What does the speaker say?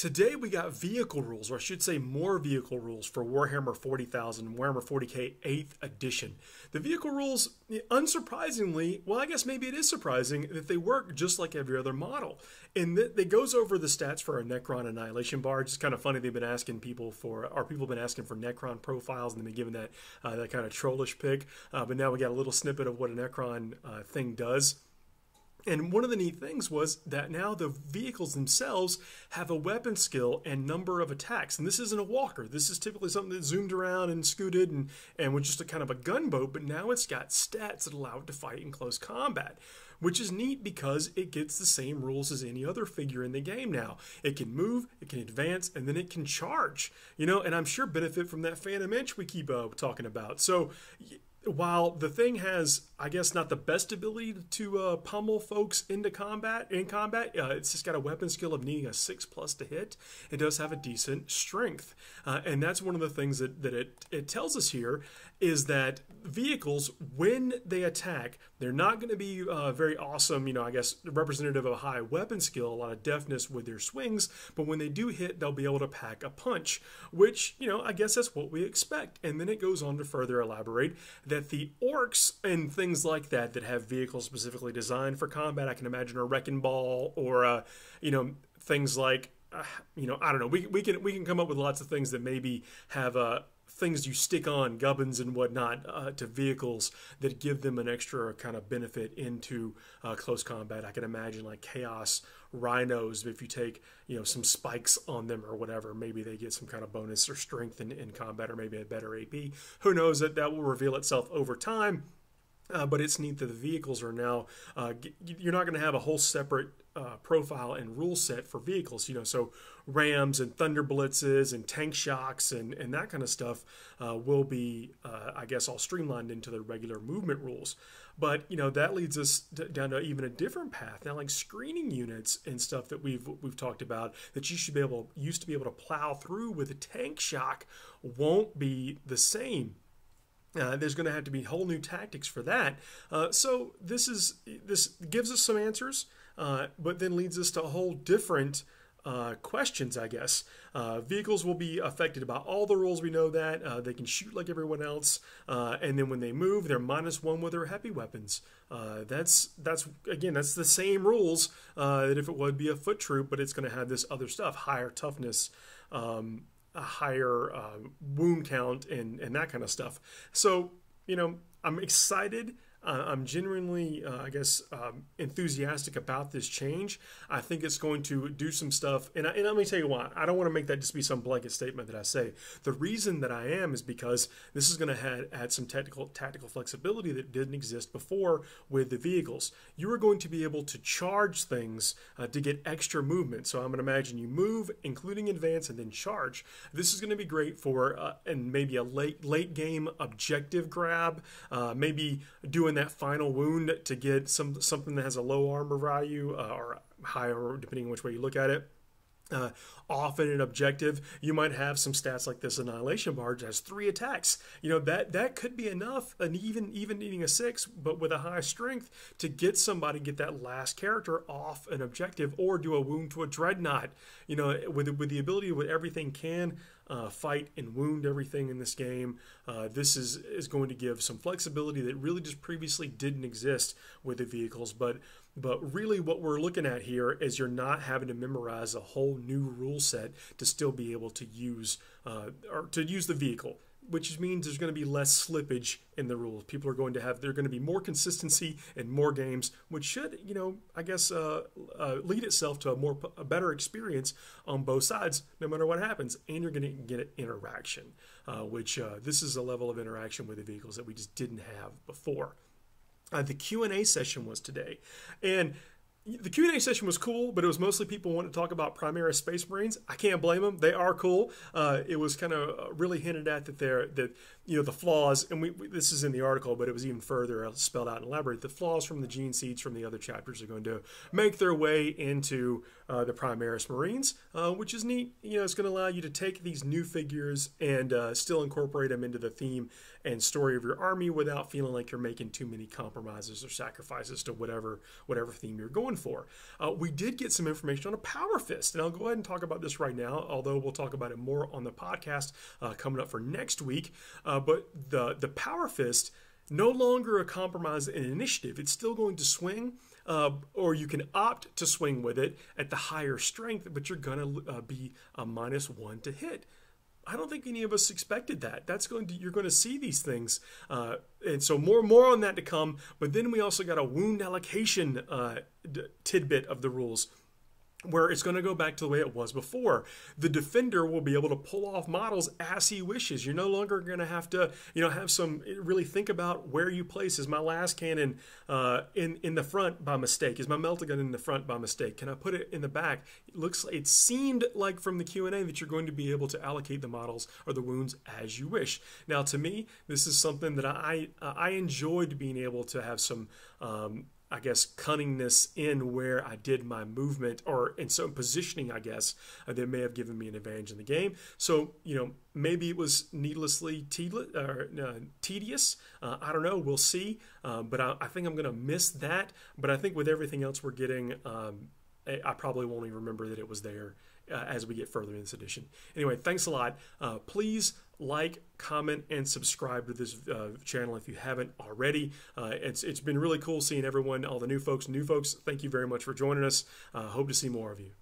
Today we got vehicle rules, or I should say more vehicle rules for Warhammer 40,000, Warhammer 40k 8th edition. The vehicle rules, unsurprisingly, well I guess maybe it is surprising that they work just like every other model. And it goes over the stats for our Necron Annihilation Barge. It's kind of funny they've been asking people for, or people have been asking for Necron profiles and they've been given that, that kind of trollish pick. But now we got a little snippet of what a Necron thing does. And one of the neat things was that now the vehicles themselves have a weapon skill and number of attacks. And this isn't a walker. This is typically something that zoomed around and scooted and was just a kind of a gunboat. But now it's got stats that allow it to fight in close combat, which is neat because it gets the same rules as any other figure in the game now. It can move, it can advance, and then it can charge. You know, and I'm sure benefit from that Phantom Inch we keep talking about. So while the thing has, I guess, not the best ability to pummel folks into combat, it's just got a weapon skill of needing a 6+ to hit. It does have a decent strength. And that's one of the things that it tells us here is that vehicles, when they attack, they're not going to be very awesome, you know, I guess, representative of a high weapon skill, a lot of deftness with their swings, but when they do hit, they'll be able to pack a punch, which, you know, I guess that's what we expect. And then it goes on to further elaborate that the orcs and things like that have vehicles specifically designed for combat, I can imagine a wrecking ball or, you know, things like, you know, I don't know, we can come up with lots of things that maybe have things you stick on, gubbins and whatnot, to vehicles that give them an extra kind of benefit into close combat. I can imagine like Chaos Rhinos, if you take, you know, some spikes on them or whatever, maybe they get some kind of bonus or strength in combat, or maybe a better AP. Who knows? That will reveal itself over time. But it's neat that the vehicles are now, you're not going to have a whole separate profile and rule set for vehicles, you know, so rams and thunder blitzes and tank shocks and that kind of stuff will be, I guess, all streamlined into the regular movement rules. But, you know, that leads us down to even a different path. Now, like screening units and stuff that we've talked about that you should be used to be able to plow through with a tank shock won't be the same. There's going to have to be whole new tactics for that. So this gives us some answers, but then leads us to a whole different questions, I guess. Vehicles will be affected by all the rules. We know that they can shoot like everyone else, and then when they move, they're -1 with their heavy weapons. That's the same rules that if it would be a foot troop, but it's going to have this other stuff, higher toughness, a higher wound count and that kind of stuff. So, you know, I'm excited. I'm genuinely, I guess, enthusiastic about this change. I think it's going to do some stuff. And let me tell you why. I don't want to make that just be some blanket statement that I say. The reason that I am is because this is going to add some tactical flexibility that didn't exist before with the vehicles. You are going to be able to charge things to get extra movement. So I'm going to imagine you move, including advance, and then charge. This is going to be great for and maybe a late game objective grab, maybe doing that final wound to get something that has a low armor value or higher, depending on which way you look at it. Often an objective, you might have some stats like this Annihilation Barge has 3 attacks. You know, that could be enough, and even needing a 6, but with a high strength to get that last character off an objective or do a wound to a dreadnought. You know, with the ability with everything can fight and wound everything in this game. This is going to give some flexibility that really just previously didn't exist with the vehicles. But really what we're looking at here is you're not having to memorize a whole new rule set to still be able to use the vehicle, which means there's going to be less slippage in the rules. People are going to be more consistency in more games, which should, you know, I guess, lead itself to a better experience on both sides, no matter what happens. And you're going to get an interaction, which this is a level of interaction with the vehicles that we just didn't have before. The Q&A session was today, and the Q&A session was cool, but it was mostly people wanting to talk about Primaris Space Marines. I can't blame them; they are cool. It was kind of really hinted at that you know, the flaws, and this is in the article, but it was even further spelled out and elaborated. The flaws from the gene seeds from the other chapters are going to make their way into the Primaris Marines, which is neat. You know, it's going to allow you to take these new figures and still incorporate them into the theme and story of your army without feeling like you're making too many compromises or sacrifices to whatever theme you're going for. We did get some information on a Power Fist, and I'll go ahead and talk about this right now, although we'll talk about it more on the podcast coming up for next week. But the Power Fist, no longer a compromise in initiative. It's still going to swing, or you can opt to swing with it at the higher strength, but you're going to be a -1 to hit. I don't think any of us expected that. You're going to see these things, and so more on that to come. But then we also got a wound allocation tidbit of the rules, where it's going to go back to the way it was before. The defender will be able to pull off models as he wishes. You're no longer going to have to, really think about where you place. Is my last cannon in the front by mistake? Is my melta gun in the front by mistake? Can I put it in the back? It seemed like from the Q&A that you're going to be able to allocate the models or the wounds as you wish. Now, to me, this is something that I enjoyed being able to have some cunningness in where I did my movement, or in some positioning, that may have given me an advantage in the game. So, maybe it was needlessly tedious. I don't know. We'll see. But I think I'm going to miss that. But I think with everything else we're getting, I probably won't even remember that it was there as we get further in this edition. Anyway, thanks a lot. Please like, comment, and subscribe to this channel if you haven't already. It's been really cool seeing everyone, all the new folks. Thank you very much for joining us. Hope to see more of you.